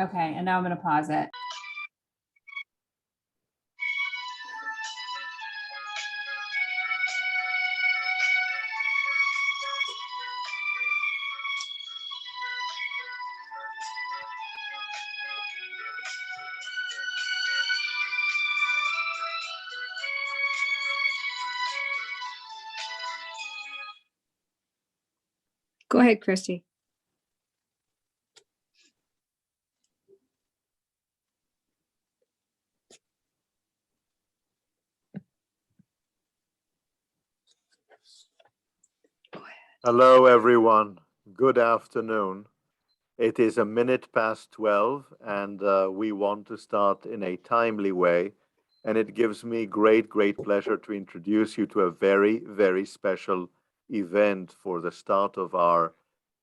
Okay, and now I'm going to pause it. Go ahead, Christy. Hello, everyone. Good afternoon. It is 12:01, and we want to start in a timely way. And it gives me great pleasure to introduce you to a very special event for the start of our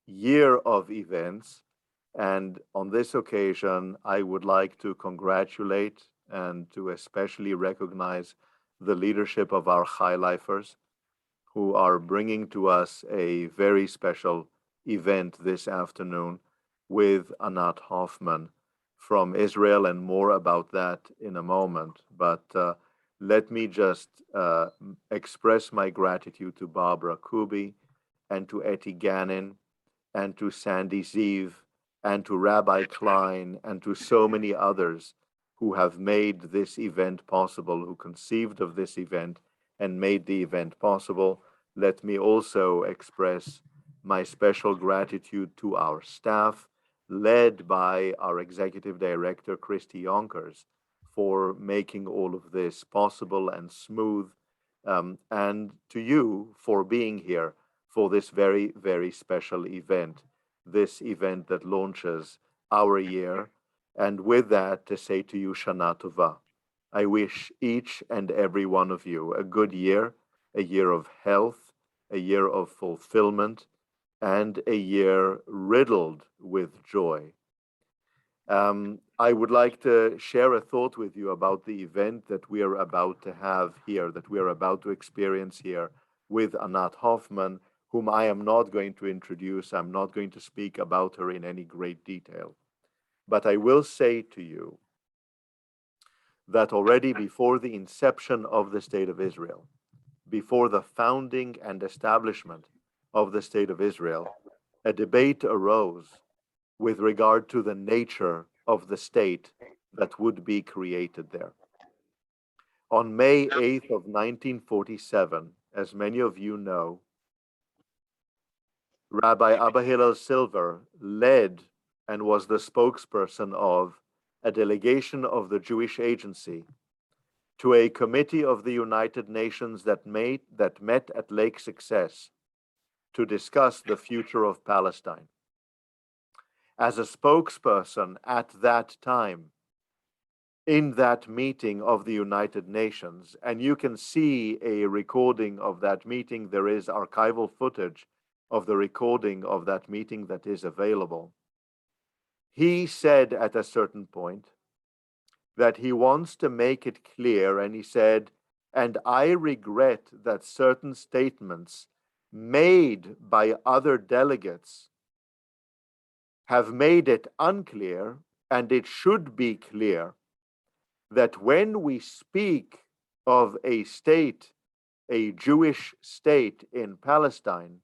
year of events. And on this occasion, I would like to congratulate and to especially recognize the leadership of our Highlifers, who are bringing to us a very special event this afternoon with Anat Hoffman from Israel, and more about that in a moment. But let me just express my gratitude to Barbara Kubi and to Etty Gannon and to Sandy Ziv and to Rabbi Klein and to so many others who have made this event possible, who conceived of this event and made the event possible. Let me also express my special gratitude to our staff, led by our Executive Director, Christy Yonkers, for making all of this possible and smooth, and to you for being here for this very special event, this event that launches our year. And with that, to say to you, Shana Tova. I wish each and every one of you a good year, a year of health, a year of fulfillment, and a year riddled with joy. I would like to share a thought with you about the event that we are about to have here, that we are about to experience here with Anat Hoffman, whom I am not going to introduce. I'm not going to speak about her in any great detail. But I will say to you that already before the inception of the State of Israel, before the founding and establishment of the State of Israel, a debate arose with regard to the nature of the state that would be created there. On May 8th of 1947, as many of you know, Rabbi Abba Hillel Silver led and was the spokesperson of a delegation of the Jewish Agency to a committee of the United Nations that met at Lake Success to discuss the future of Palestine. As a spokesperson at that time, in that meeting of the United Nations, and you can see a recording of that meeting, there is archival footage of the recording of that meeting that is available. He said at a certain point that he wants to make it clear, and he said, and I regret that certain statements made by other delegates have made it unclear, and it should be clear, that when we speak of a state, a Jewish state in Palestine,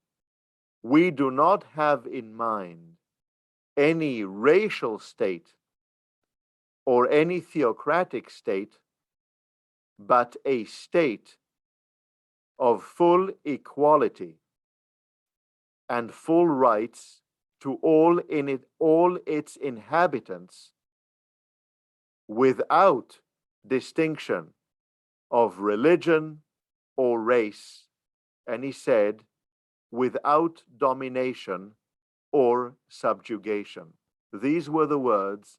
we do not have in mind any racial state or any theocratic state, but a state of full equality and full rights to all its inhabitants, without distinction of religion or race, and he said, without domination or subjugation. These were the words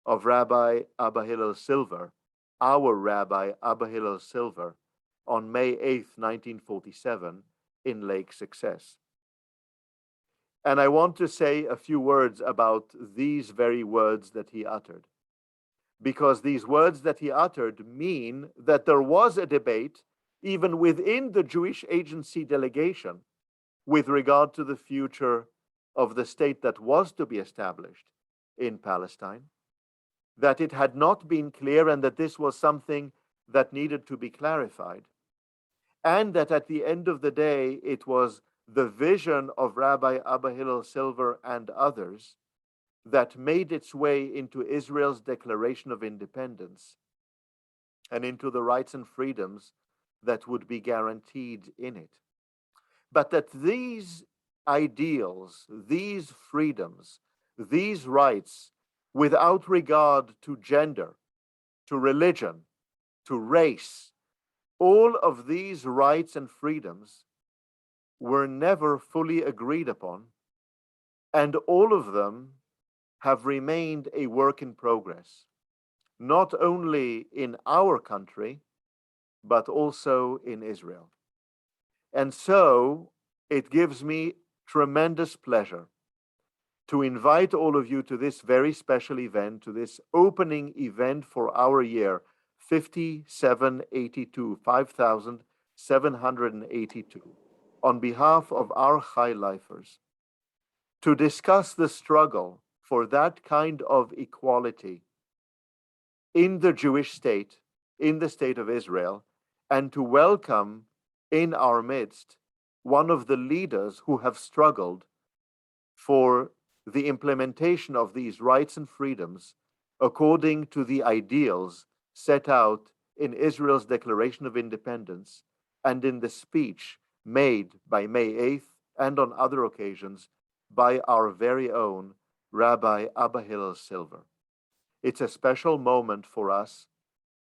of Rabbi Abba Hillel Silver, our Rabbi Abba Hillel Silver, on May 8th, 1947, in Lake Success. And I want to say a few words about these very words that he uttered, because these words that he uttered mean that there was a debate even within the Jewish Agency delegation with regard to the future of the state that was to be established in Palestine, that it had not been clear and that this was something that needed to be clarified, and that at the end of the day, it was the vision of Rabbi Abba Hillel Silver and others that made its way into Israel's Declaration of Independence and into the rights and freedoms that would be guaranteed in it. But that these ideals, these freedoms, these rights, without regard to gender, to religion, to race, all of these rights and freedoms were never fully agreed upon, and all of them have remained a work in progress, not only in our country, but also in Israel. And so it gives me tremendous pleasure to invite all of you to this very special event, to this opening event for our year 5782, on behalf of our Chai Lifers, to discuss the struggle for that kind of equality in the Jewish state, in the state of Israel, and to welcome in our midst one of the leaders who have struggled for the implementation of these rights and freedoms according to the ideals set out in Israel's Declaration of Independence and in the speech made by May 8th and on other occasions by our very own Rabbi Abba Hillel Silver. It's a special moment for us.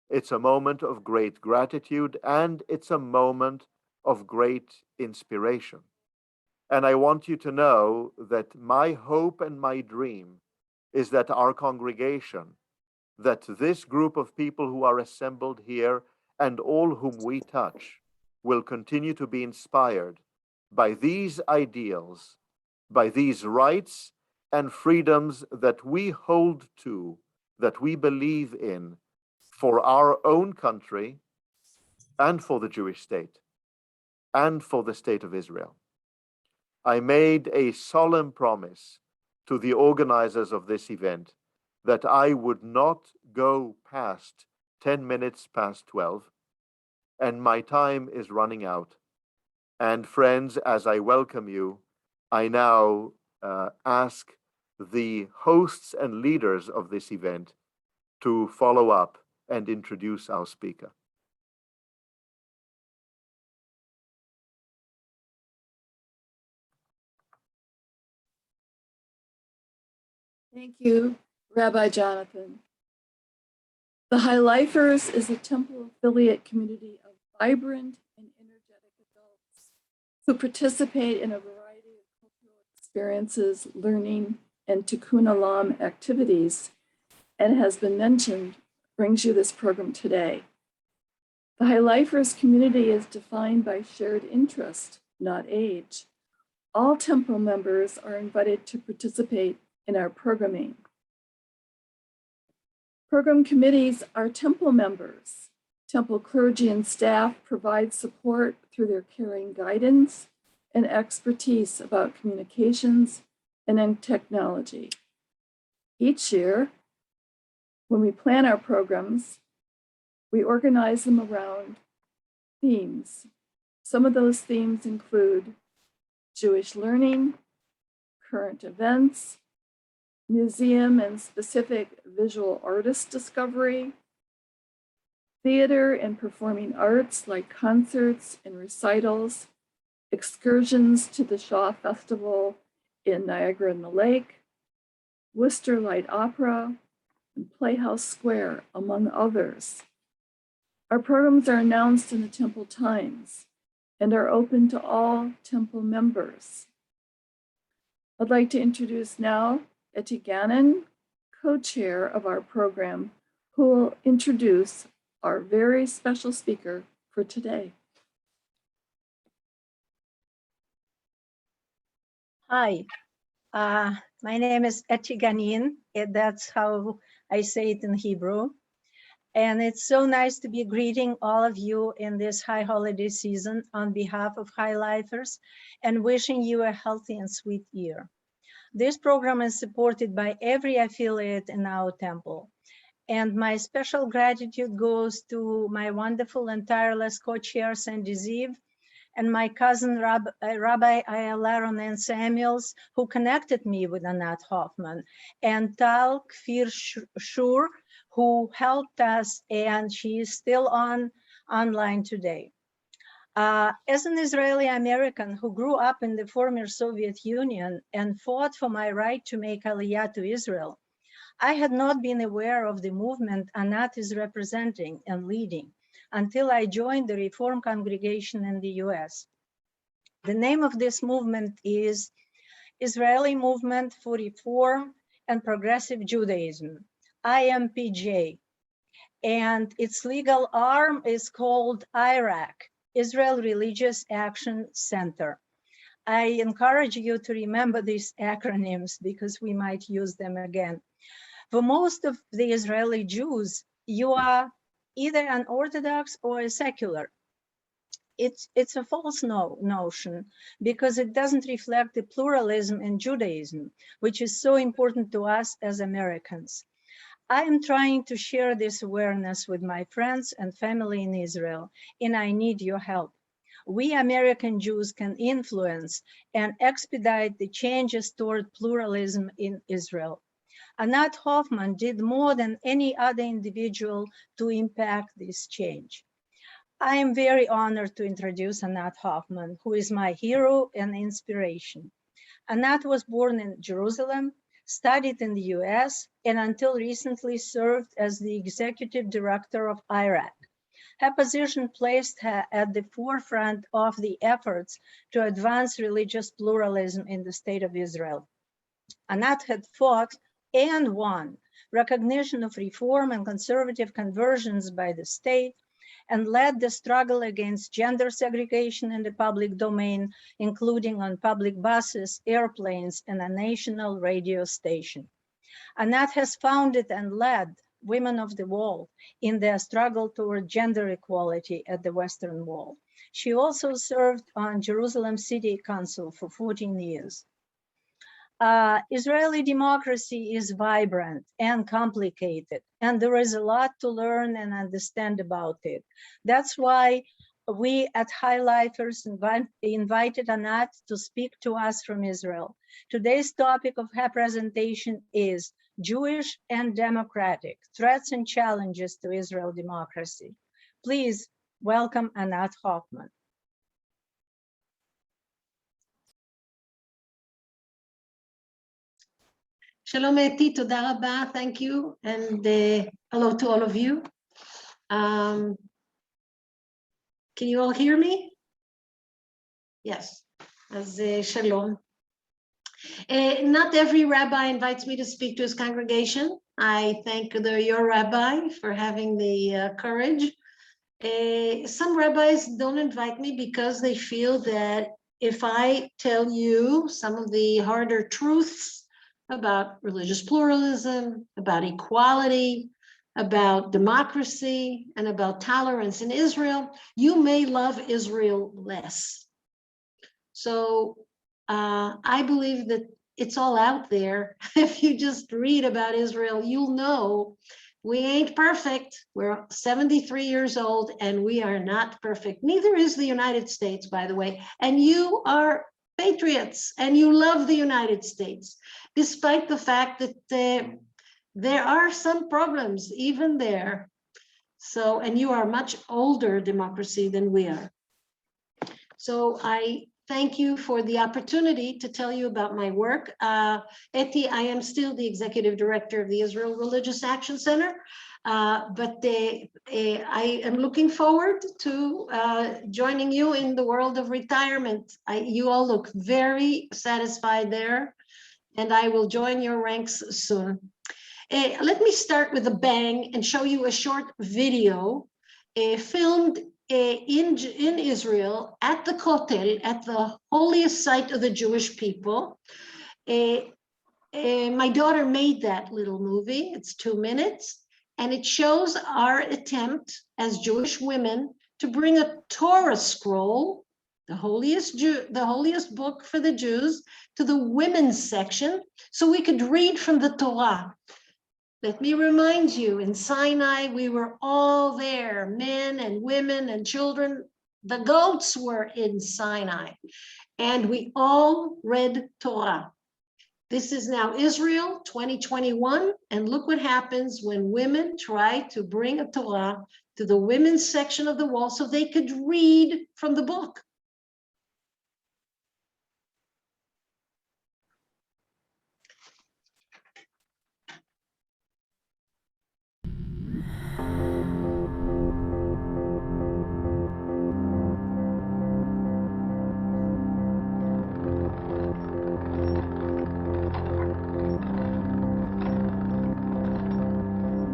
It's a moment of great gratitude, and it's a moment of great inspiration. And I want you to know that my hope and my dream is that our congregation, that this group of people who are assembled here and all whom we touch, will continue to be inspired by these ideals, by these rights and freedoms that we hold to, that we believe in, for our own country and for the Jewish state and for the state of Israel. I made a solemn promise to the organizers of this event that I would not go past 10 minutes past 12, and my time is running out. And friends, as I welcome you, I now ask the hosts and leaders of this event to follow up and introduce our speaker. Thank you, Rabbi Jonathan. The High Lifers is a Temple affiliate community of vibrant and energetic adults who participate in a variety of cultural experiences, learning, and tikkun olam activities, and has been mentioned, brings you this program today. The High Lifers community is defined by shared interest, not age. All Temple members are invited to participate in our programming. Program committees are Temple members. Temple clergy and staff provide support through their caring guidance and expertise about communications and in technology. Each year, when we plan our programs, we organize them around themes. Some of those themes include Jewish learning, current events, museum and specific visual artist discovery, theater and performing arts like concerts and recitals, excursions to the Shaw Festival in Niagara-on-the-Lake, Worcester Light Opera, and Playhouse Square, among others. Our programs are announced in the Temple Times and are open to all Temple members. I'd like to introduce now Etty Gannon, co-chair of our program, who will introduce our very special speaker for today. Hi, my name is Etty Gannon. That's how I say it in Hebrew. And it's so nice to be greeting all of you in this high holiday season on behalf of High Lifers and wishing you a healthy and sweet year. This program is supported by every affiliate in our temple. And my special gratitude goes to my wonderful and tireless co-chair, Sandy Ziv, and my cousin, Rabbi Ayala Ronen Samuels, who connected me with Anat Hoffman, and Tal Kfir Shur, who helped us, and she is still online today. As an Israeli American who grew up in the former Soviet Union and fought for my right to make Aliyah to Israel, I had not been aware of the movement Anat is representing and leading until I joined the Reform congregation in the US. The name of this movement is Israeli Movement for Reform and Progressive Judaism, IMPJ, and its legal arm is called IRAC, Israel Religious Action Center. I encourage you to remember these acronyms because we might use them again. For most of the Israeli Jews, you are either an Orthodox or a secular. It's a false notion because it doesn't reflect the pluralism in Judaism, which is so important to us as Americans. I am trying to share this awareness with my friends and family in Israel, and I need your help. We American Jews can influence and expedite the changes toward pluralism in Israel. Anat Hoffman did more than any other individual to impact this change. I am very honored to introduce Anat Hoffman, who is my hero and inspiration. Anat was born in Jerusalem, studied in the US, and until recently served as the executive director of IRAC. Her position placed her at the forefront of the efforts to advance religious pluralism in the state of Israel. Anat had fought and won recognition of reform and conservative conversions by the state, and led the struggle against gender segregation in the public domain, including on public buses, airplanes, and a national radio station. Anat has founded and led Women of the Wall in their struggle toward gender equality at the Western Wall. She also served on Jerusalem City Council for 14 years. Israeli democracy is vibrant and complicated, and there is a lot to learn and understand about it. That's why we at Highlighters invited Anat to speak to us from Israel. Today's topic of her presentation is Jewish and Democratic, Threats and Challenges to Israel Democracy. Please welcome Anat Hoffman. Shalom Eti, toda rabba, thank you, and hello to all of you. Can you all hear me? Yes, as shalom. Not every rabbi invites me to speak to his congregation. I thank your rabbi for having the courage. Some rabbis don't invite me because they feel that if I tell you some of the harder truths about religious pluralism, about equality, about democracy, and about tolerance in Israel, you may love Israel less. So I believe that it's all out there. If you just read about Israel, you'll know we ain't perfect. We're 73 years old and we are not perfect. Neither is the United States, by the way. And you are patriots and you love the United States, despite the fact that there are some problems even there. So, and you are a much older democracy than we are. So I thank you for the opportunity to tell you about my work. Eti, I am still the executive director of the Israel Religious Action Center, but I am looking forward to joining you in the world of retirement. You all look very satisfied there, and I will join your ranks soon. Let me start with a bang and show you a short video filmed in Israel at the Kotel, at the holiest site of the Jewish people. My daughter made that little movie. It's 2 minutes, and it shows our attempt as Jewish women to bring a Torah scroll the holiest book for the Jews, to the women's section, so we could read from the Torah. Let me remind you, in Sinai, we were all there, men and women and children. The goats were in Sinai, and we all read Torah. This is now Israel 2021, and look what happens when women try to bring a Torah to the women's section of the wall so they could read from the book.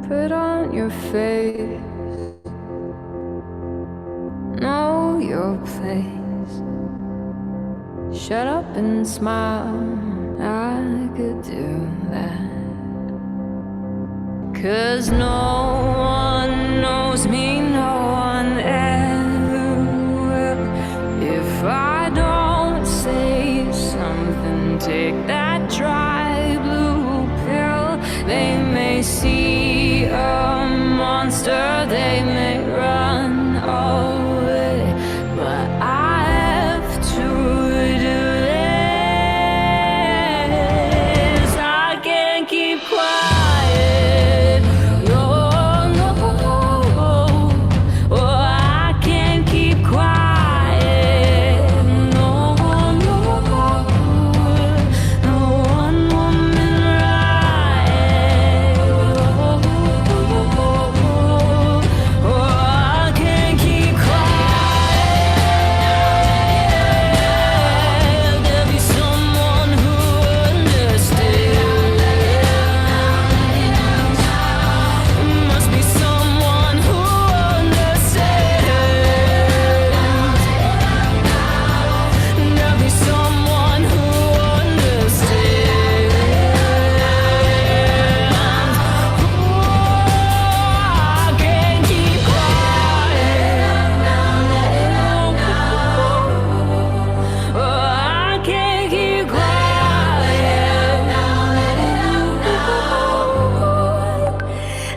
Put on your face, know your place. Shut up and smile, I could do that. 'Cause no one knows me, no one ever will. If I don't say something, take that dry blue pill. They may see a monster, they may run away, but I have to do this. I can't keep quiet. No, no, oh, I can't keep quiet. No, no, no one woman right. Oh, I can't keep quiet. There'll be someone who understands. Must be someone who understands. There'll be someone who understands. I can't keep quiet. I can't keep quiet.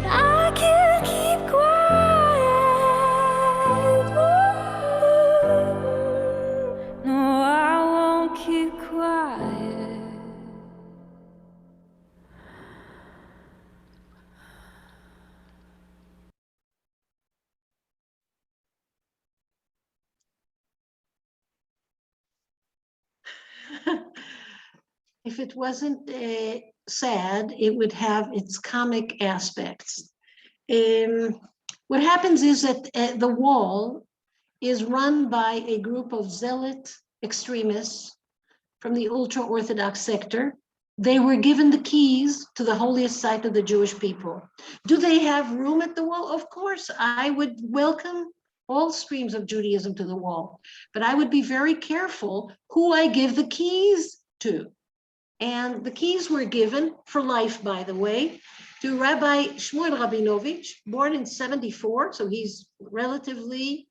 I can't keep quiet. No, I won't keep quiet. If it wasn't sad, it would have its comic aspects. What happens is that the wall is run by a group of zealot extremists from the ultra-Orthodox sector. They were given the keys to the holiest site of the Jewish people. Do they have room at the wall? Of course, I would welcome all streams of Judaism to the wall, but I would be very careful who I give the keys to. And the keys were given for life, by the way, to Rabbi Shmuel Rabinovich, born in 74. So he's relatively,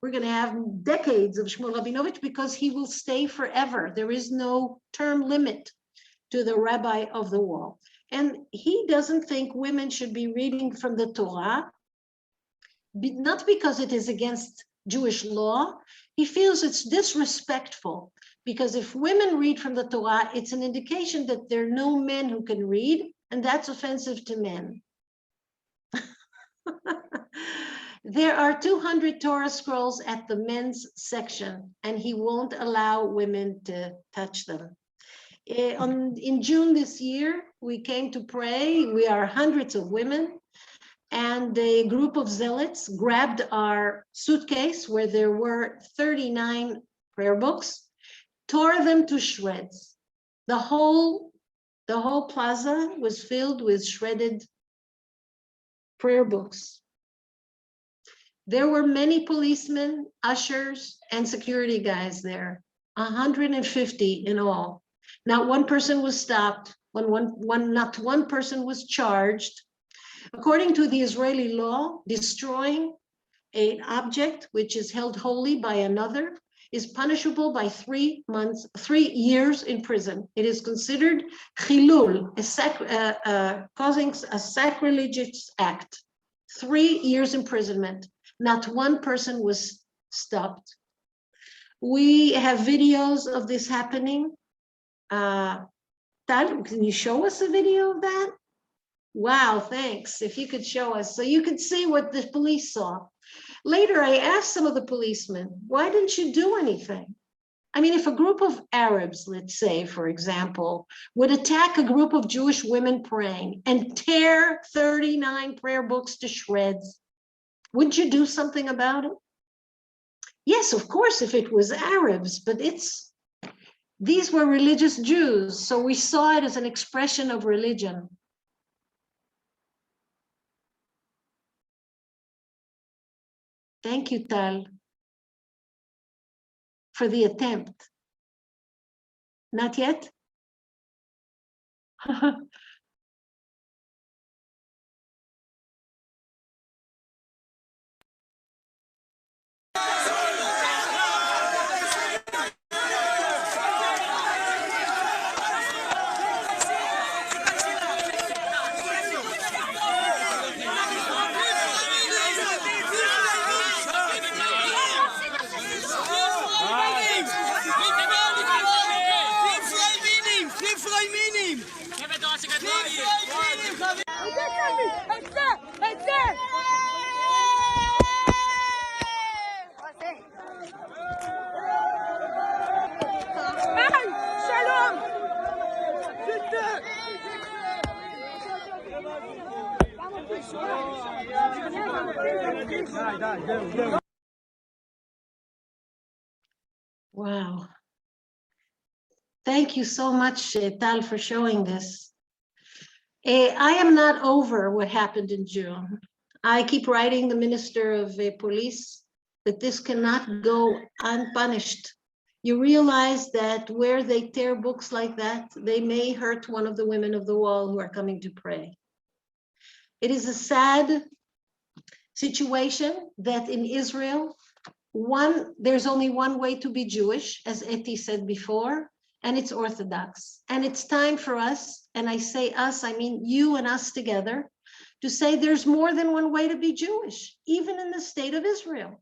we're going to have decades of Shmuel Rabinovich because he will stay forever. There is no term limit to the rabbi of the wall. And he doesn't think women should be reading from the Torah, not because it is against Jewish law. He feels it's disrespectful. Because if women read from the Torah, it's an indication that there are no men who can read, and that's offensive to men. There are 200 Torah scrolls at the men's section, and he won't allow women to touch them. In June this year, we came to pray. We are hundreds of women, and a group of zealots grabbed our suitcase where there were 39 prayer books, tore them to shreds. The whole plaza was filled with shredded prayer books. There were many policemen, ushers, and security guys there, 150 in all. Not one person was stopped, not one person was charged. According to the Israeli law, destroying an object which is held holy by another is punishable by 3 years in prison. It is considered chilul, causing a sacrilegious act. 3 years imprisonment. Not one person was stopped. We have videos of this happening. Tal, can you show us a video of that? Wow, thanks. If you could show us so you could see what the police saw. Later, I asked some of the policemen, why didn't you do anything? I mean, if a group of Arabs, let's say, for example, would attack a group of Jewish women praying and tear 39 prayer books to shreds, wouldn't you do something about it? Yes, of course, if it was Arabs, but these were religious Jews, so we saw it as an expression of religion. Thank you, Tal, for the attempt. Not yet? Wow. Thank you so much, Tal, for showing this. I am not over what happened in June. I keep writing the Minister of Police that this cannot go unpunished. You realize that where they tear books like that, they may hurt one of the women of the wall who are coming to pray. It is a sad situation that in Israel, there's only one way to be Jewish, as Eti said before, and it's Orthodox. And it's time for us, and I say us, I mean you and us together, to say there's more than one way to be Jewish, even in the state of Israel.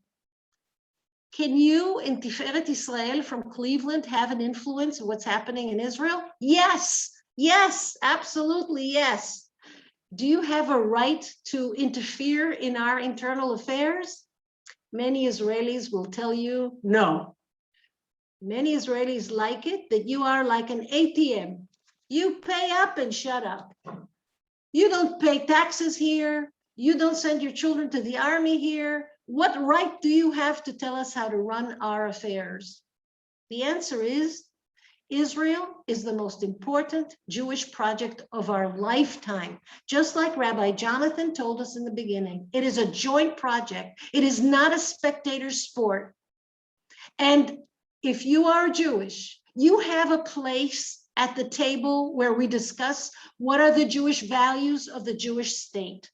Can you, in Tiferet Israel from Cleveland, have an influence on what's happening in Israel? Yes, yes, absolutely yes. Do you have a right to interfere in our internal affairs? Many Israelis will tell you no. Many Israelis like it that you are like an ATM. You pay up and shut up. You don't pay taxes here. You don't send your children to the army here. What right do you have to tell us how to run our affairs? The answer is Israel is the most important Jewish project of our lifetime. Just like Rabbi Jonathan told us in the beginning, it is a joint project. It is not a spectator sport. And if you are Jewish, you have a place at the table where we discuss what are the Jewish values of the Jewish state.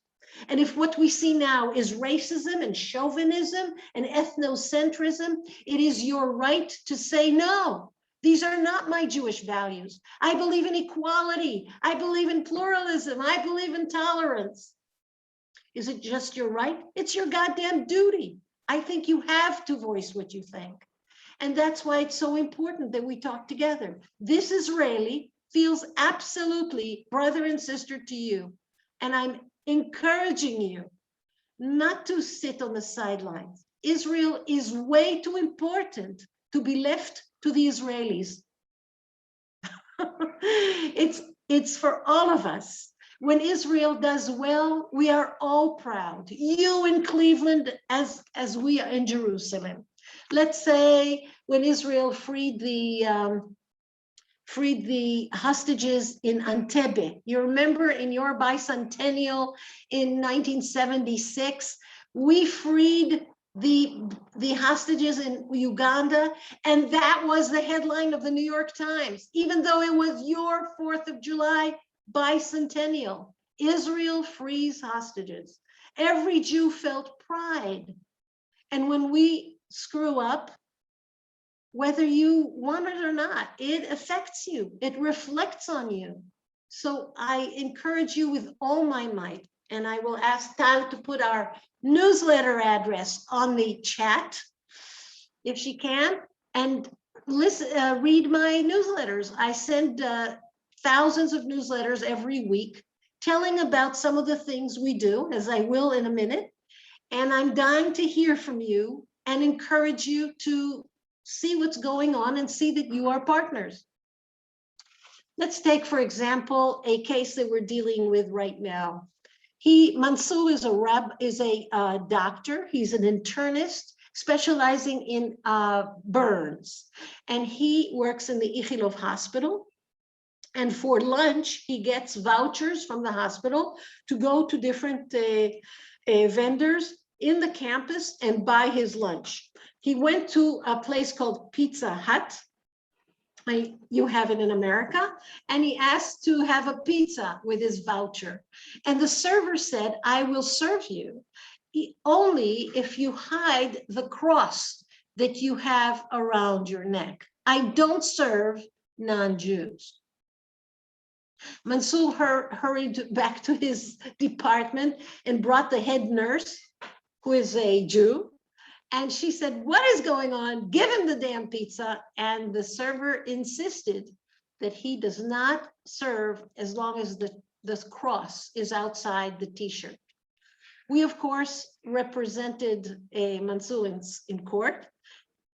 And if what we see now is racism and chauvinism and ethnocentrism, it is your right to say no. These are not my Jewish values. I believe in equality. I believe in pluralism. I believe in tolerance. Is it just your right? It's your goddamn duty. I think you have to voice what you think. And that's why it's so important that we talk together. This Israeli feels absolutely brother and sister to you. And I'm encouraging you not to sit on the sidelines. Israel is way too important to be left to the Israelis. It's for all of us. When Israel does well, we are all proud. You in Cleveland as we are in Jerusalem. Let's say when Israel freed the hostages in Entebbe. You remember in your bicentennial in 1976, we freed the hostages in Uganda, and that was the headline of the New York Times, even though it was your 4th of July bicentennial. Israel frees hostages. Every Jew felt pride. And when we screw up, whether you want it or not. It affects you. It reflects on you. So I encourage you with all my might, and I will ask Tal to put our newsletter address on the chat, if she can, and listen, read my newsletters. I send thousands of newsletters every week telling about some of the things we do, as I will in a minute. And I'm dying to hear from you and encourage you to see what's going on and see that you are partners. Let's take, for example, a case that we're dealing with right now. Mansour is a doctor. He's an internist specializing in burns, and he works in the Ichilov hospital. And for lunch, he gets vouchers from the hospital to go to different vendors in the campus and buy his lunch. He went to a place called Pizza Hut. You have it in America, and he asked to have a pizza with his voucher. And the server said, I will serve you only if you hide the cross that you have around your neck. I don't serve non-Jews. Mansour hurried back to his department and brought the head nurse, who is a Jew. And she said, what is going on? Give him the damn pizza. And the server insisted that he does not serve as long as the cross is outside the t-shirt. We, of course, represented Mansour in court.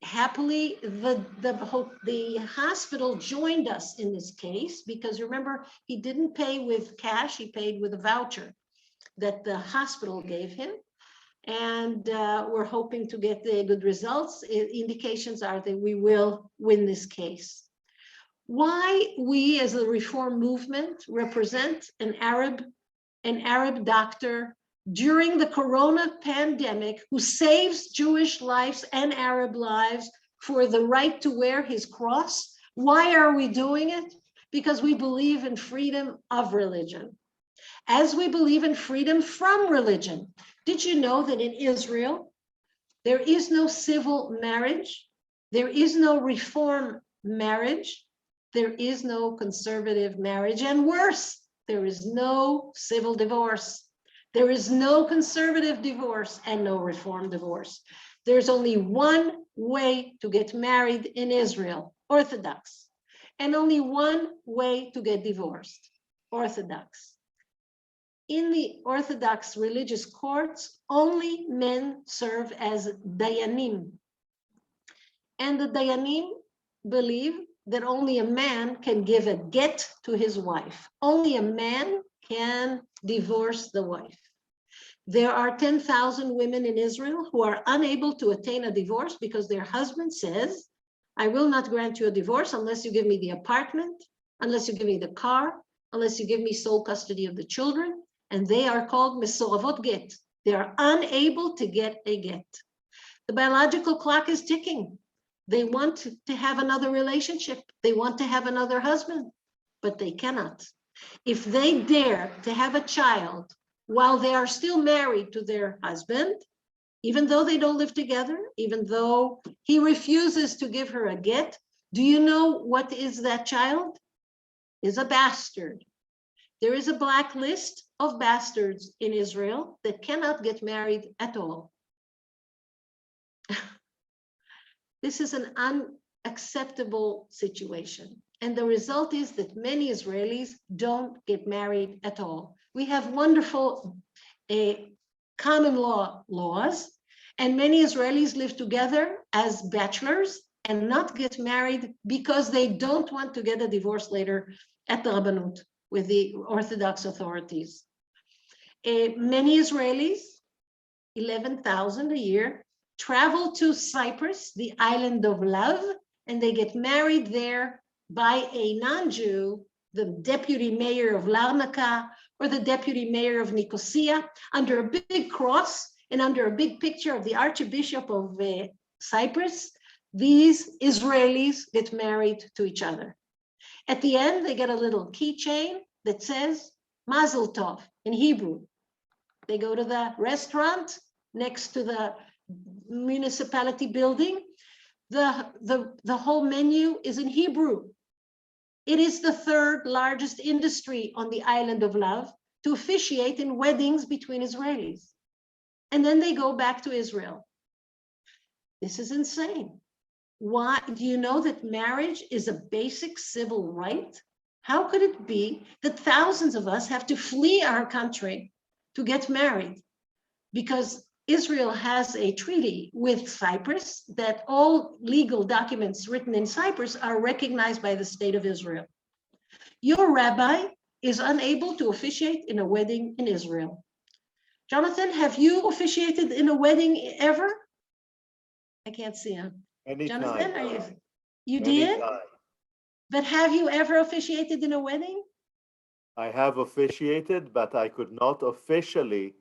Happily, the hospital joined us in this case, because remember, he didn't pay with cash, he paid with a voucher that the hospital gave him. And we're hoping to get the good results. Indications are that we will win this case. Why we as the Reform movement represent an Arab doctor during the Corona pandemic who saves Jewish lives and Arab lives for the right to wear his cross. Why are we doing it? Because we believe in freedom of religion, as we believe in freedom from religion. Did you know that in Israel, there is no civil marriage, there is no reform marriage, there is no conservative marriage, and worse, there is no civil divorce. There is no conservative divorce and no reform divorce. There's only one way to get married in Israel, Orthodox, and only one way to get divorced, Orthodox. In the Orthodox religious courts, only men serve as dayanim. And the dayanim believe that only a man can give a get to his wife. Only a man can divorce the wife. There are 10,000 women in Israel who are unable to attain a divorce because their husband says, I will not grant you a divorce unless you give me the apartment, unless you give me the car, unless you give me sole custody of the children. And they are called mesoravot get. They are unable to get a get. The biological clock is ticking. They want to have another relationship. They want to have another husband, but they cannot. If they dare to have a child while they are still married to their husband, even though they don't live together, even though he refuses to give her a get, do you know what is that child? Is a bastard. There is a black list of bastards in Israel that cannot get married at all. This is an unacceptable situation. And the result is that many Israelis don't get married at all. We have wonderful common law laws, and many Israelis live together as bachelors and not get married because they don't want to get a divorce later at the Rabbanut with the Orthodox authorities. Many Israelis, 11,000 a year, travel to Cyprus, the island of love, and they get married there by a non-Jew, the deputy mayor of Larnaca or the deputy mayor of Nicosia, under a big cross and under a big picture of the Archbishop of Cyprus. These Israelis get married to each other. At the end, they get a little keychain that says Mazel Tov in Hebrew. They go to the restaurant next to the municipality building, the whole menu is in Hebrew. It is the third largest industry on the island of Love to officiate in weddings between Israelis. And then they go back to Israel. This is insane. Why? Do you know that marriage is a basic civil right? How could it be that thousands of us have to flee our country to get married? Because Israel has a treaty with Cyprus that all legal documents written in Cyprus are recognized by the state of Israel. Your rabbi is unable to officiate in a wedding in Israel. Jonathan, have you officiated in a wedding ever? I can't see him. Anytime. Jonathan, you did? Anytime. But have you ever officiated in a wedding? I have officiated, but I could not officially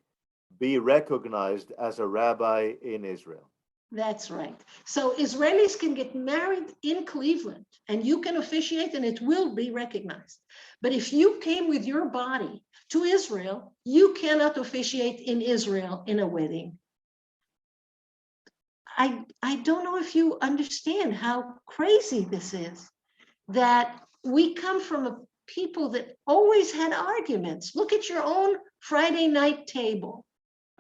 be recognized as a rabbi in Israel. That's right. So Israelis can get married in Cleveland and you can officiate and it will be recognized. But if you came with your body to Israel, you cannot officiate in Israel in a wedding. I don't know if you understand how crazy this is, that we come from a people that always had arguments. Look at your own Friday night table.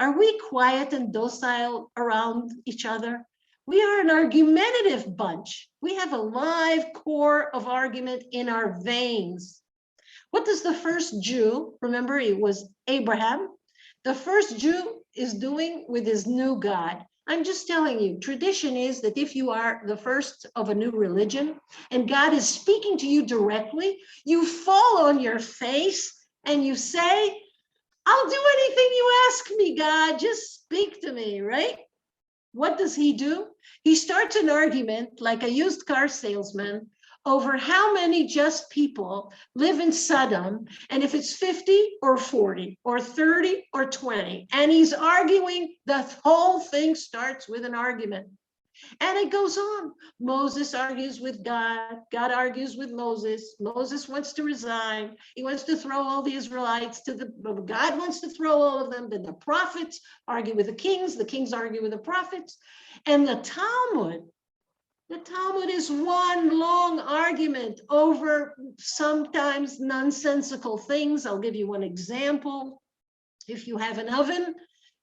Are we quiet and docile around each other? We are an argumentative bunch. We have a live core of argument in our veins. What does the first Jew, remember it was Abraham, the first Jew is doing with his new God? I'm just telling you, tradition is that if you are the first of a new religion and God is speaking to you directly, you fall on your face and you say, I'll do anything you ask me, God, just speak to me, right? What does he do? He starts an argument like a used car salesman over how many just people live in Sodom, and if it's 50 or 40 or 30 or 20, and he's arguing, the whole thing starts with an argument. And it goes on. Moses argues with God. God argues with Moses. Moses wants to resign. He wants to throw all the Israelites to the, God wants to throw all of them. Then the prophets argue with the kings argue with the prophets. And the Talmud is one long argument over sometimes nonsensical things. I'll give you one example. If you have an oven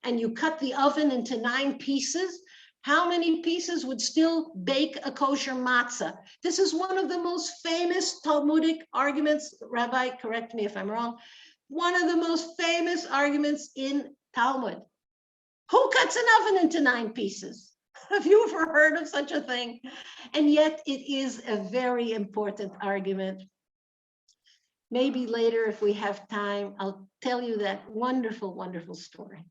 and you cut the oven into 9 pieces, how many pieces would still bake a kosher matzah? This is one of the most famous Talmudic arguments. Rabbi, correct me if I'm wrong. One of the most famous arguments in Talmud. Who cuts an oven into 9 pieces? Have you ever heard of such a thing? And yet it is a very important argument. Maybe later, if we have time, I'll tell you that wonderful, wonderful story.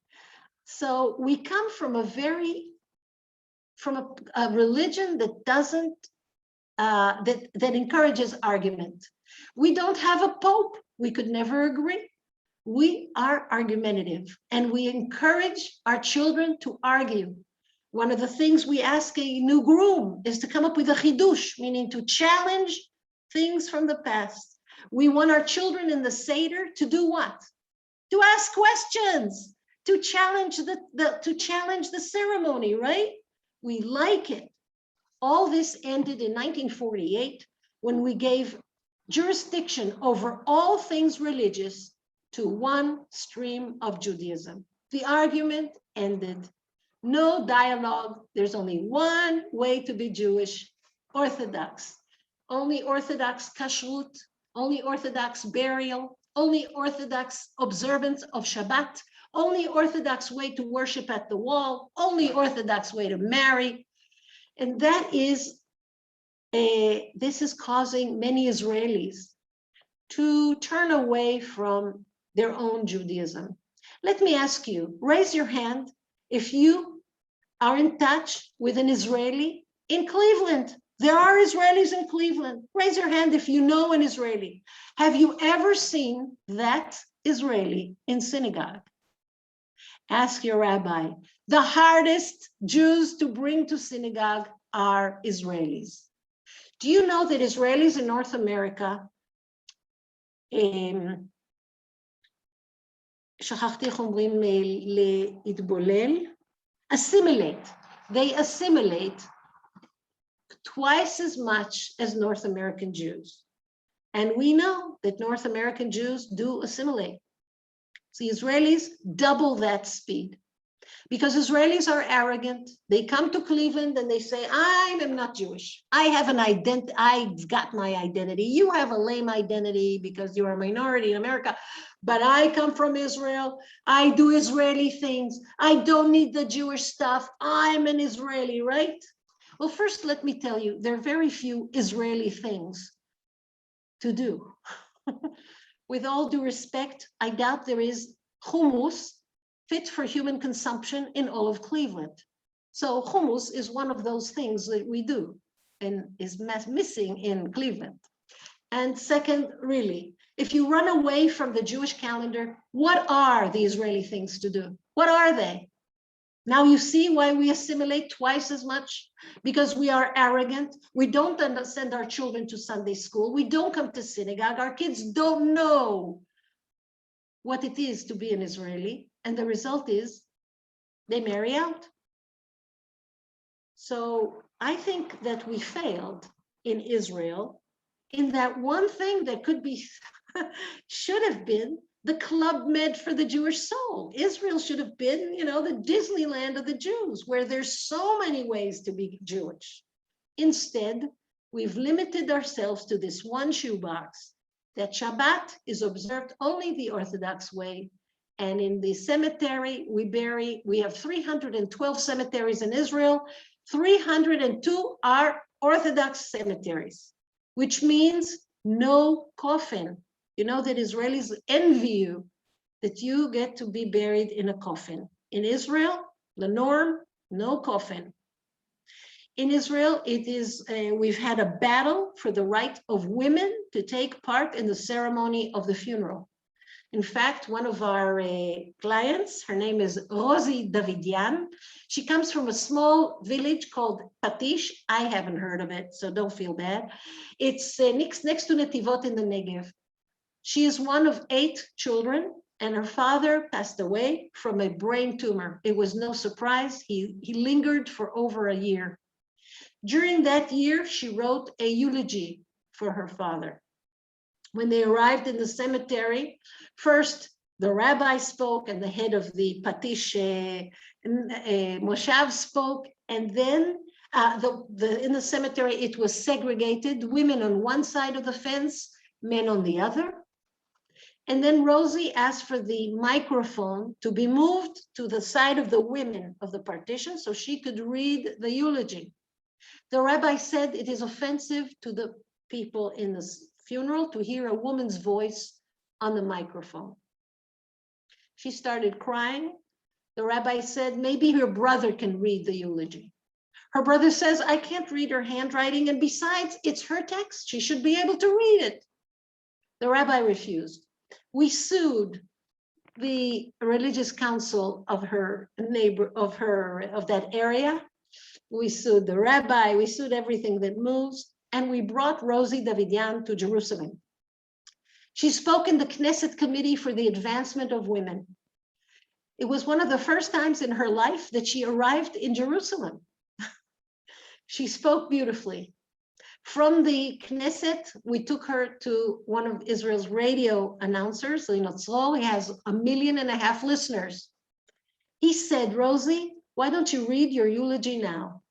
So we come from a religion that doesn't, that encourages argument. We don't have a pope. We could never agree. We are argumentative and we encourage our children to argue. One of the things we ask a new groom is to come up with a chidush, meaning to challenge things from the past. We want our children in the Seder to do what? To ask questions, to challenge the ceremony, right? We like it. All this ended in 1948 when we gave jurisdiction over all things religious to one stream of Judaism. The argument ended. No dialogue. There's only one way to be Jewish, Orthodox. Only Orthodox kashrut, only Orthodox burial, only Orthodox observance of Shabbat, only Orthodox way to worship at the wall, only Orthodox way to marry. And that is, this is causing many Israelis to turn away from their own Judaism. Let me ask you, raise your hand if you are in touch with an Israeli in Cleveland. There are Israelis in Cleveland. Raise your hand if you know an Israeli. Have you ever seen that Israeli in synagogue? Ask your rabbi. The hardest Jews to bring to synagogue are Israelis. Do you know that Israelis in North America, assimilate. They assimilate twice as much as North American Jews. And we know that North American Jews do assimilate. The Israelis double that speed because Israelis are arrogant. They come to Cleveland and they say, I am not Jewish. I have an identity. I've got my identity. You have a lame identity because you're a minority in America, but I come from Israel. I do Israeli things. I don't need the Jewish stuff. I'm an Israeli, right? Well, first, let me tell you, there are very few Israeli things to do. With all due respect, I doubt there is hummus fit for human consumption in all of Cleveland. So hummus is one of those things that we do and is missing in Cleveland. And second, really, if you run away from the Jewish calendar, what are the Israeli things to do? What are they? Now you see why we assimilate twice as much, because we are arrogant. We don't send our children to Sunday school. We don't come to synagogue. Our kids don't know what it is to be an Israeli. And the result is they marry out. So I think that we failed in Israel in that one thing that could be, should have been the Club Med for the Jewish soul. Israel should have been, the Disneyland of the Jews, where there's so many ways to be Jewish. Instead, we've limited ourselves to this one shoebox, that Shabbat is observed only the Orthodox way. And in the cemetery, we have 312 cemeteries in Israel. 302 are Orthodox cemeteries, which means no coffin. You know that Israelis envy you that you get to be buried in a coffin. In Israel, the norm, no coffin. In Israel, we've had a battle for the right of women to take part in the ceremony of the funeral. In fact, one of our clients, her name is Rosie Davidian. She comes from a small village called Patish. I haven't heard of it, so don't feel bad. It's next to Netivot in the Negev. She is one of 8 children, and her father passed away from a brain tumor. It was no surprise. He lingered for over a year. During that year, she wrote a eulogy for her father. When they arrived in the cemetery, first the rabbi spoke and the head of the Patish Moshav spoke, and then in the cemetery it was segregated, women on one side of the fence, men on the other. And then Rosie asked for the microphone to be moved to the side of the women of the partition so she could read the eulogy. The rabbi said it is offensive to the people in the funeral to hear a woman's voice on the microphone. She started crying. The rabbi said, maybe her brother can read the eulogy. Her brother says, I can't read her handwriting, and besides, it's her text. She should be able to read it. The rabbi refused. We sued the religious council of her neighbor, of that area. We sued the rabbi, we sued everything that moves, and we brought Rosie Davidian to Jerusalem. She spoke in the Knesset Committee for the Advancement of Women. It was one of the first times in her life that she arrived in Jerusalem. She spoke beautifully. From the Knesset, we took her to one of Israel's radio announcers, Linotzro. He has 1.5 million listeners. He said, Rosie, why don't you read your eulogy now?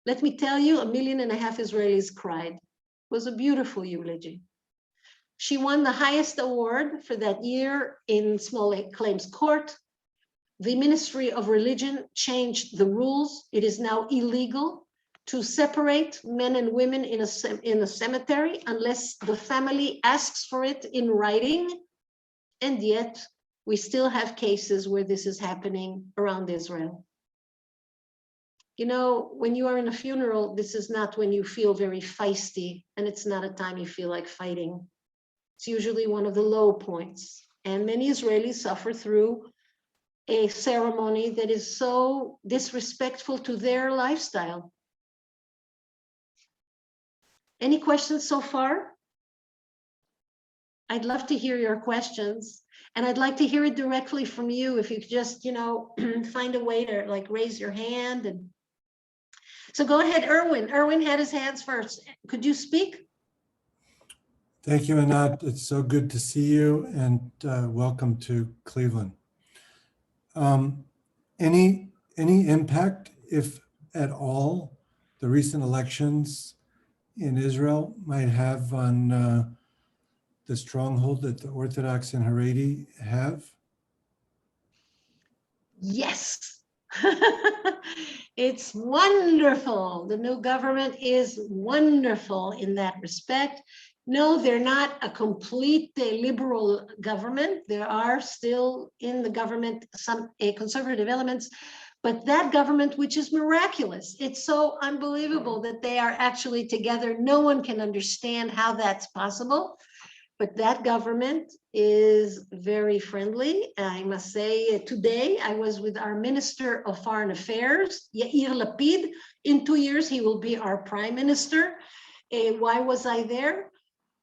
Let me tell you, 1.5 million Israelis cried. It was a beautiful eulogy. She won the highest award for that year in small claims court. The Ministry of Religion changed the rules. It is now illegal to separate men and women in a cemetery unless the family asks for it in writing. And yet we still have cases where this is happening around Israel. When you are in a funeral, this is not when you feel very feisty, and it's not a time you feel like fighting. It's usually one of the low points. And many Israelis suffer through a ceremony that is so disrespectful to their lifestyle. Any questions so far? I'd love to hear your questions, and I'd like to hear it directly from you. If you could just, find a way to raise your hand. And So go ahead, Erwin. Erwin had his hands first. Could you speak? Thank you, Anat. It's so good to see you, and welcome to Cleveland. Any impact, if at all, the recent elections in Israel might have on the stronghold that the Orthodox in Haredi have? Yes. It's wonderful. The new government is wonderful in that respect. No, they're not a complete liberal government. There are still in the government some conservative elements, but that government, which is miraculous, it's so unbelievable that they are actually together. No one can understand how that's possible. But that government is very friendly. I must say, today I was with our Minister of Foreign Affairs, Yair Lapid. In 2 years, he will be our Prime Minister. Why was I there?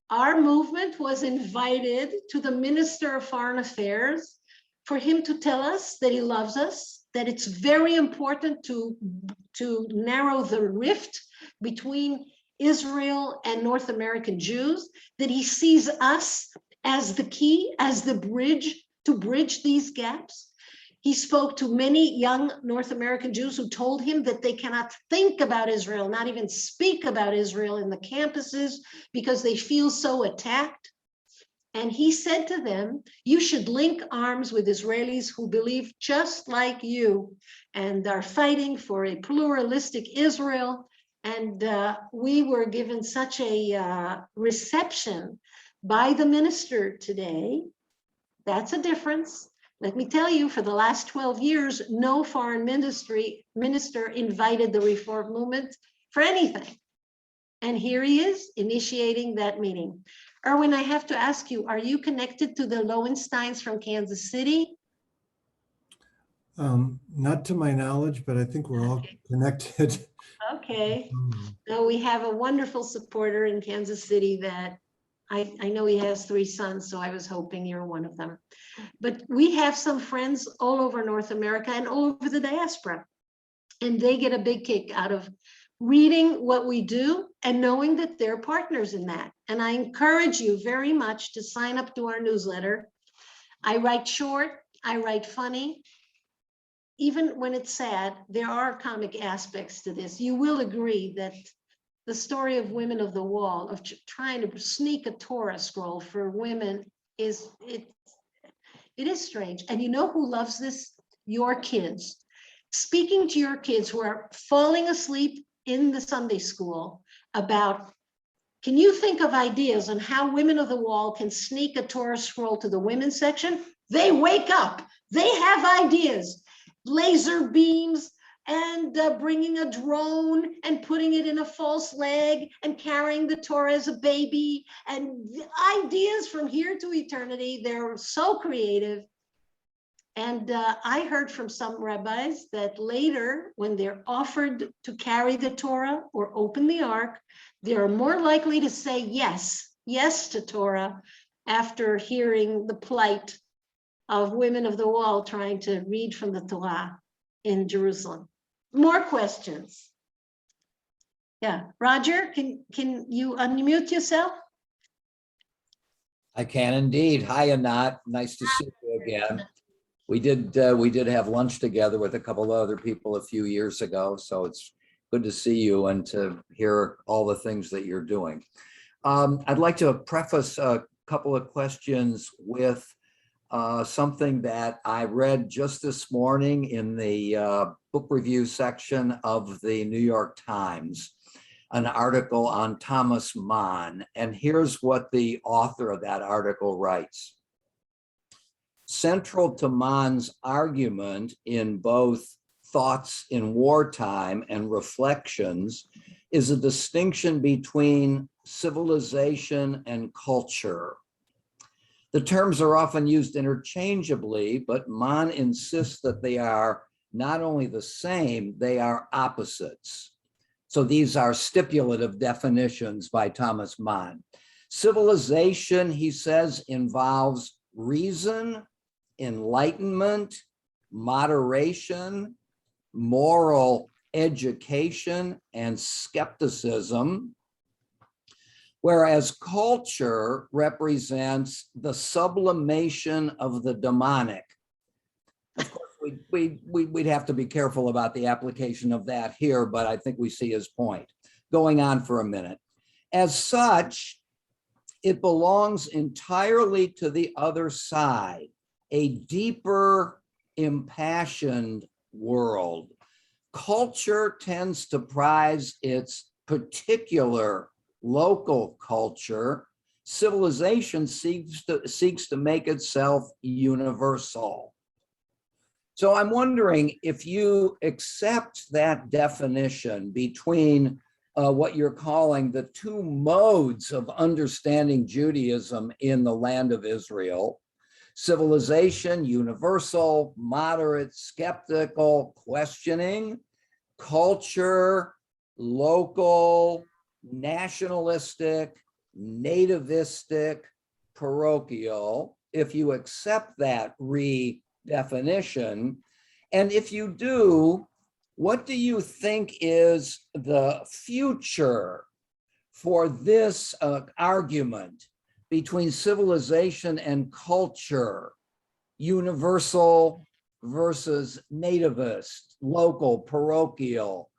Our movement was invited to the Minister of Foreign Affairs for him to tell us that he loves us, that it's very important to narrow the rift between Israel and North American Jews, that he sees us as the key, as the bridge to bridge these gaps. He spoke to many young North American Jews who told him that they cannot think about Israel, not even speak about Israel in the campuses because they feel so attacked. And he said to them, you should link arms with Israelis who believe just like you and are fighting for a pluralistic Israel. And we were given such a reception by the minister today. That's a difference. Let me tell you, for the last 12 years, no foreign minister invited the reform movement for anything. And here he is initiating that meeting. Erwin, I have to ask you, are you connected to the Lowensteins from Kansas City? Not to my knowledge, but I think we're all connected. Okay. No, we have a wonderful supporter in Kansas City that I know he has 3 sons, so I was hoping you're one of them. But we have some friends all over North America and all over the diaspora, and they get a big kick out of reading what we do and knowing that they're partners in that. And I encourage you very much to sign up to our newsletter. I write short, I write funny. Even when it's sad, there are comic aspects to this. You will agree that the story of Women of the Wall, of trying to sneak a Torah scroll for women, it is strange. And you know who loves this? Your kids. Speaking to your kids who are falling asleep in the Sunday school about, can you think of ideas on how Women of the Wall can sneak a Torah scroll to the women's section? They wake up. They have ideas. Laser beams and bringing a drone and putting it in a false leg and carrying the Torah as a baby, and ideas from here to eternity. They're so creative. And I heard from some rabbis that later, when they're offered to carry the Torah or open the ark, they're more likely to say yes to Torah after hearing the plight of Women of the Wall trying to read from the Torah in Jerusalem. More questions? Yeah, Roger, can you unmute yourself? I can indeed. Hi, Anat. Nice to see you again. We did have lunch together with a couple of other people a few years ago, so it's good to see you and to hear all the things that you're doing. I'd like to preface a couple of questions with something that I read just this morning in the book review section of the New York Times, an article on Thomas Mann. And here's what the author of that article writes. Central to Mann's argument in both Thoughts in Wartime and Reflections is a distinction between civilization and culture. The terms are often used interchangeably, but Mann insists that they are not only the same, they are opposites. So these are stipulative definitions by Thomas Mann. Civilization, he says, involves reason, enlightenment, moderation, moral education and skepticism, whereas culture represents the sublimation of the demonic. Of course, we'd have to be careful about the application of that here, but I think we see his point. Going on for a minute. As such, it belongs entirely to the other side, a deeper, impassioned world. Culture tends to prize its particular local culture. Civilization seeks to make itself universal. So I'm wondering if you accept that definition between what you're calling the two modes of understanding Judaism in the land of Israel: civilization, universal, moderate, skeptical, questioning; culture, local, nationalistic, nativistic, parochial. If you accept that redefinition, and if you do, what do you think is the future for this argument between civilization and culture, universal versus nativist, local, parochial,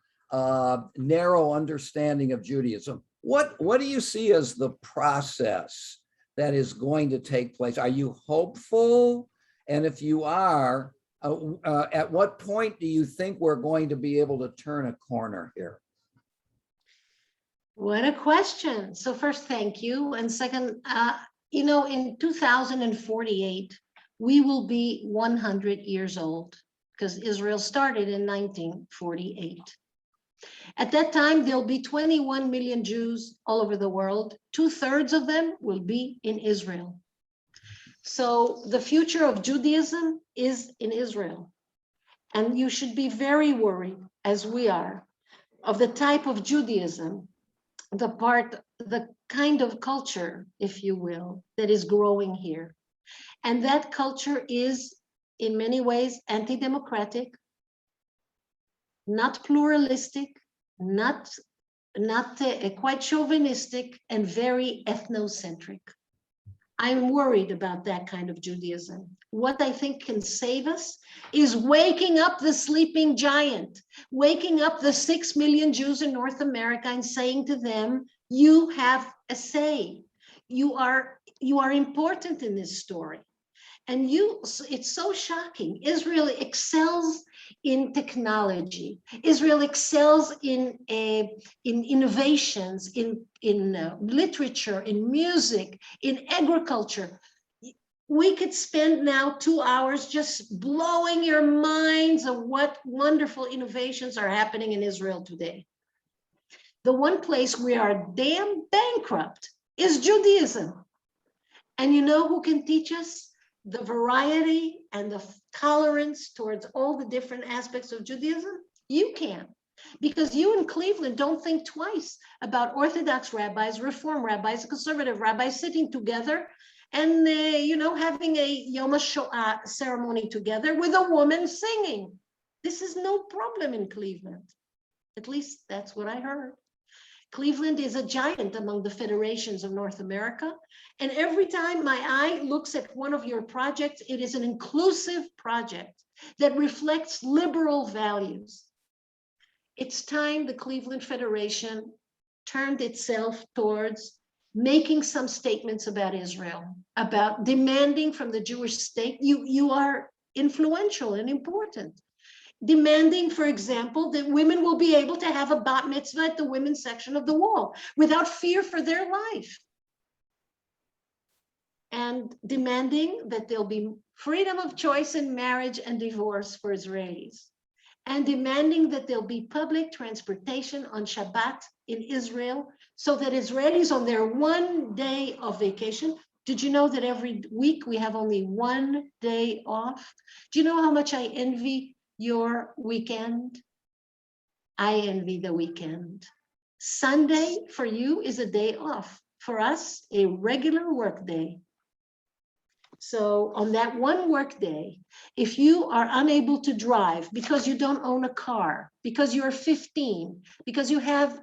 narrow understanding of Judaism? What do you see as the process that is going to take place? Are you hopeful? And if you are, at what point do you think we're going to be able to turn a corner here? What a question. So first, thank you. And second, in 2048, we will be 100 years old because Israel started in 1948. At that time, there'll be 21 million Jews all over the world. 2/3 of them will be in Israel. So the future of Judaism is in Israel. And you should be very worried, as we are, of the type of Judaism, the kind of culture, if you will, that is growing here. And that culture is, in many ways, anti-democratic, not pluralistic, not quite chauvinistic, and very ethnocentric. I'm worried about that kind of Judaism. What I think can save us is waking up the sleeping giant, waking up the 6 million Jews in North America and saying to them, you have a say. You are important in this story. And it's so shocking. Israel excels in technology. Israel excels in innovations, in literature, in music, in agriculture. We could spend now 2 hours just blowing your minds of what wonderful innovations are happening in Israel today. The one place we are damn bankrupt is Judaism. And you know who can teach us the variety and the tolerance towards all the different aspects of Judaism? You can, because you in Cleveland don't think twice about Orthodox rabbis, Reform rabbis, conservative rabbis sitting together and having a Yom HaShoah ceremony together with a woman singing. This is no problem in Cleveland. At least that's what I heard. Cleveland is a giant among the federations of North America. And every time my eye looks at one of your projects, it is an inclusive project that reflects liberal values. It's time the Cleveland Federation turned itself towards making some statements about Israel, about demanding from the Jewish state, you are influential and important. Demanding, for example, that women will be able to have a bat mitzvah at the women's section of the wall without fear for their life. And demanding that there'll be freedom of choice in marriage and divorce for Israelis. And demanding that there'll be public transportation on Shabbat in Israel so that Israelis on their 1 day of vacation. Did you know that every week we have only 1 day off? Do you know how much I envy your weekend? I envy the weekend. Sunday for you is a day off. For us, a regular work day. So on that one work day, if you are unable to drive because you don't own a car, because you're 15, because you have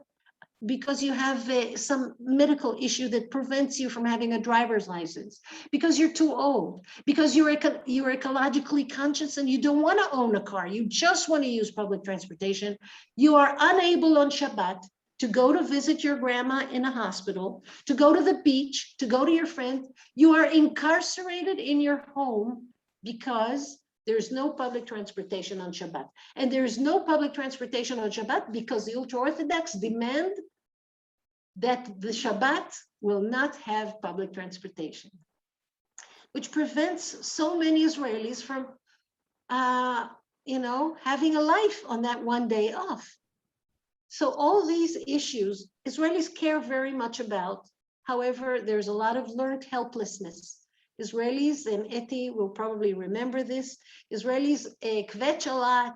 some medical issue that prevents you from having a driver's license, because you're too old, because you're ecologically conscious and you don't want to own a car, you just want to use public transportation, you are unable on Shabbat to go to visit your grandma in a hospital, to go to the beach, to go to your friend, you are incarcerated in your home because there's no public transportation on Shabbat. And there's no public transportation on Shabbat because the ultra-Orthodox demand that the Shabbat will not have public transportation, which prevents so many Israelis from, having a life on that one day off. So all these issues, Israelis care very much about. However, there's a lot of learned helplessness. Israelis, and Eti will probably remember this, Israelis kvetch a lot.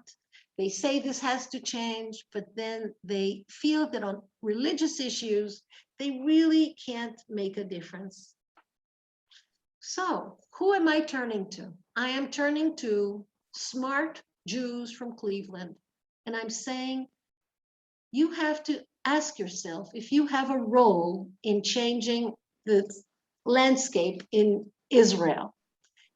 They say this has to change, but then they feel that on religious issues, they really can't make a difference. So who am I turning to? I am turning to smart Jews from Cleveland. And I'm saying, you have to ask yourself if you have a role in changing the landscape in Israel.